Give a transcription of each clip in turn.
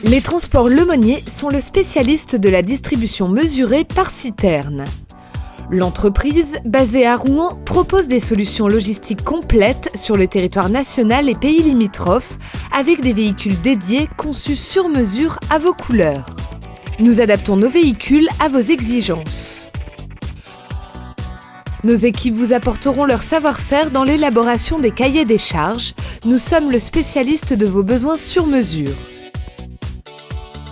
Les transports Lemonnier sont le spécialiste de la distribution mesurée par citerne. L'entreprise, basée à Rouen, propose des solutions logistiques complètes sur le territoire national et pays limitrophes, avec des véhicules dédiés conçus sur mesure à vos couleurs. Nous adaptons nos véhicules à vos exigences. Nos équipes vous apporteront leur savoir-faire dans l'élaboration des cahiers des charges. Nous sommes le spécialiste de vos besoins sur mesure.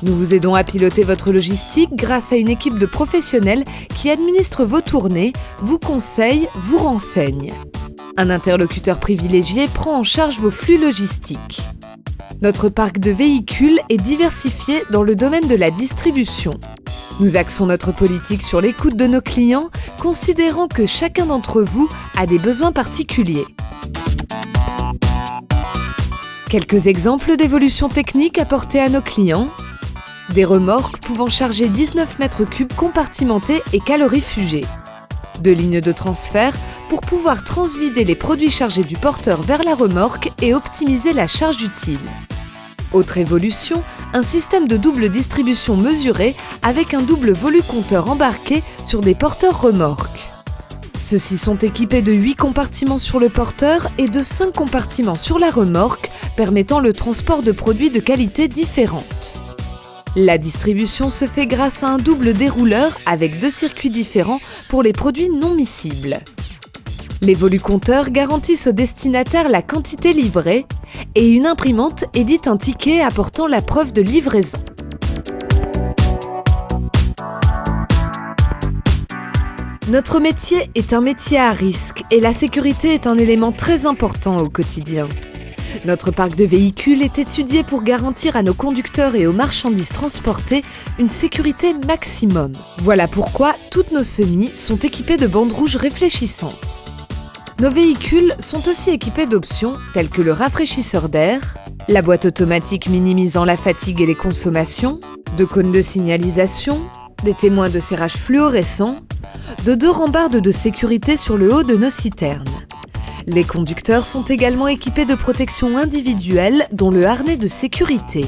Nous vous aidons à piloter votre logistique grâce à une équipe de professionnels qui administre vos tournées, vous conseille, vous renseigne. Un interlocuteur privilégié prend en charge vos flux logistiques. Notre parc de véhicules est diversifié dans le domaine de la distribution. Nous axons notre politique sur l'écoute de nos clients, considérant que chacun d'entre vous a des besoins particuliers. Quelques exemples d'évolutions techniques apportées à nos clients. Des remorques pouvant charger 19 mètres cubes compartimentés et calorifugés. Deux lignes de transfert pour pouvoir transvider les produits chargés du porteur vers la remorque et optimiser la charge utile. Autre évolution, un système de double distribution mesurée avec un double volucompteur embarqué sur des porteurs remorques. Ceux-ci sont équipés de 8 compartiments sur le porteur et de 5 compartiments sur la remorque, permettant le transport de produits de qualité différente. La distribution se fait grâce à un double dérouleur avec 2 circuits différents pour les produits non miscibles. Les volucompteurs garantissent au destinataire la quantité livrée et une imprimante édite un ticket apportant la preuve de livraison. Notre métier est un métier à risque et la sécurité est un élément très important au quotidien. Notre parc de véhicules est étudié pour garantir à nos conducteurs et aux marchandises transportées une sécurité maximum. Voilà pourquoi toutes nos semis sont équipées de bandes rouges réfléchissantes. Nos véhicules sont aussi équipés d'options telles que le rafraîchisseur d'air, la boîte automatique minimisant la fatigue et les consommations, de cônes de signalisation, des témoins de serrage fluorescents, de 2 rambardes de sécurité sur le haut de nos citernes. Les conducteurs sont également équipés de protections individuelles, dont le harnais de sécurité.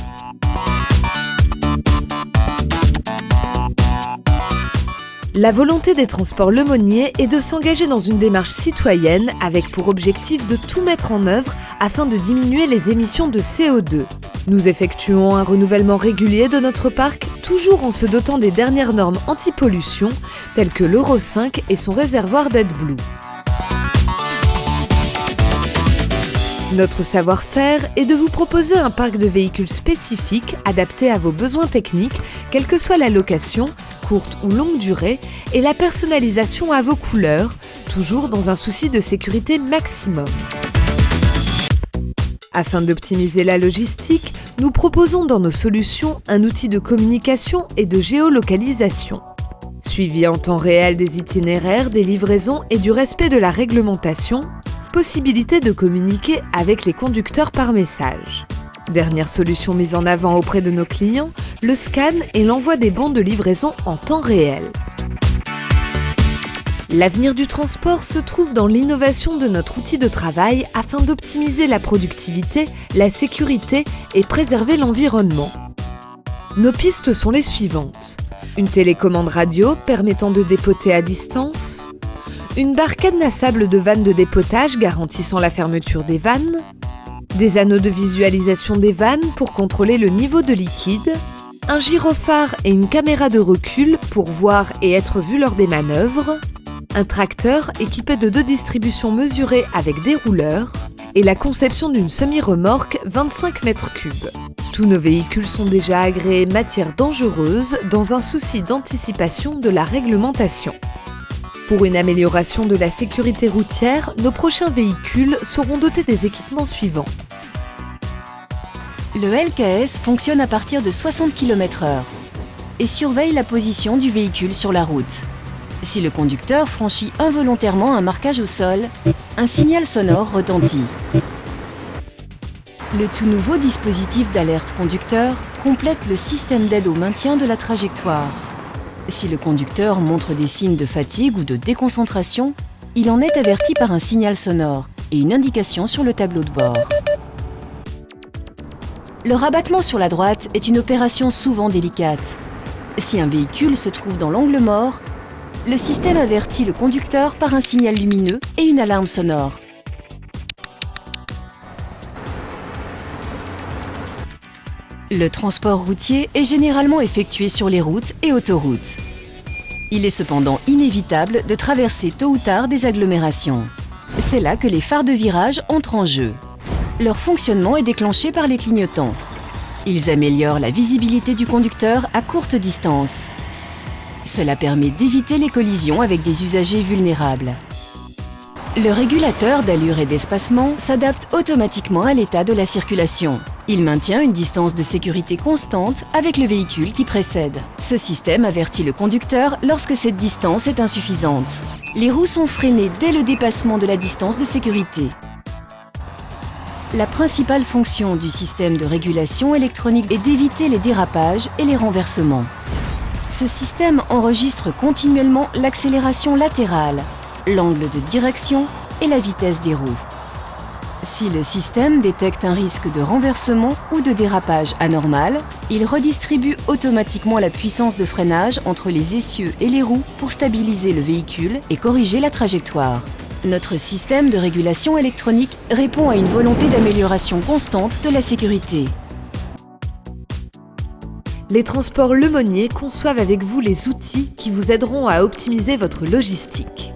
La volonté des transports Lemonnier est de s'engager dans une démarche citoyenne avec pour objectif de tout mettre en œuvre afin de diminuer les émissions de CO2. Nous effectuons un renouvellement régulier de notre parc, toujours en se dotant des dernières normes anti-pollution, telles que l'Euro 5 et son réservoir d'AdBlue. Notre savoir-faire est de vous proposer un parc de véhicules spécifiques adaptés à vos besoins techniques, quelle que soit la location, courte ou longue durée, et la personnalisation à vos couleurs, toujours dans un souci de sécurité maximum. Afin d'optimiser la logistique, nous proposons dans nos solutions un outil de communication et de géolocalisation. Suivi en temps réel des itinéraires, des livraisons et du respect de la réglementation, possibilité de communiquer avec les conducteurs par message. Dernière solution mise en avant auprès de nos clients, le scan et l'envoi des bons de livraison en temps réel. L'avenir du transport se trouve dans l'innovation de notre outil de travail afin d'optimiser la productivité, la sécurité et préserver l'environnement. Nos pistes sont les suivantes. Une télécommande radio permettant de dépoter à distance, une barre cadenassable de vannes de dépotage garantissant la fermeture des vannes, des anneaux de visualisation des vannes pour contrôler le niveau de liquide, un gyrophare et une caméra de recul pour voir et être vu lors des manœuvres, un tracteur équipé de 2 distributions mesurées avec des rouleurs et la conception d'une semi-remorque 25 mètres cubes. Tous nos véhicules sont déjà agréés matières dangereuses dans un souci d'anticipation de la réglementation. Pour une amélioration de la sécurité routière, nos prochains véhicules seront dotés des équipements suivants. Le LKS fonctionne à partir de 60 km/h et surveille la position du véhicule sur la route. Si le conducteur franchit involontairement un marquage au sol, un signal sonore retentit. Le tout nouveau dispositif d'alerte conducteur complète le système d'aide au maintien de la trajectoire. Si le conducteur montre des signes de fatigue ou de déconcentration, il en est averti par un signal sonore et une indication sur le tableau de bord. Le rabattement sur la droite est une opération souvent délicate. Si un véhicule se trouve dans l'angle mort, le système avertit le conducteur par un signal lumineux et une alarme sonore. Le transport routier est généralement effectué sur les routes et autoroutes. Il est cependant inévitable de traverser tôt ou tard des agglomérations. C'est là que les phares de virage entrent en jeu. Leur fonctionnement est déclenché par les clignotants. Ils améliorent la visibilité du conducteur à courte distance. Cela permet d'éviter les collisions avec des usagers vulnérables. Le régulateur d'allure et d'espacement s'adapte automatiquement à l'état de la circulation. Il maintient une distance de sécurité constante avec le véhicule qui précède. Ce système avertit le conducteur lorsque cette distance est insuffisante. Les roues sont freinées dès le dépassement de la distance de sécurité. La principale fonction du système de régulation électronique est d'éviter les dérapages et les renversements. Ce système enregistre continuellement l'accélération latérale, l'angle de direction et la vitesse des roues. Si le système détecte un risque de renversement ou de dérapage anormal, il redistribue automatiquement la puissance de freinage entre les essieux et les roues pour stabiliser le véhicule et corriger la trajectoire. Notre système de régulation électronique répond à une volonté d'amélioration constante de la sécurité. Les transports Lemonnier conçoivent avec vous les outils qui vous aideront à optimiser votre logistique.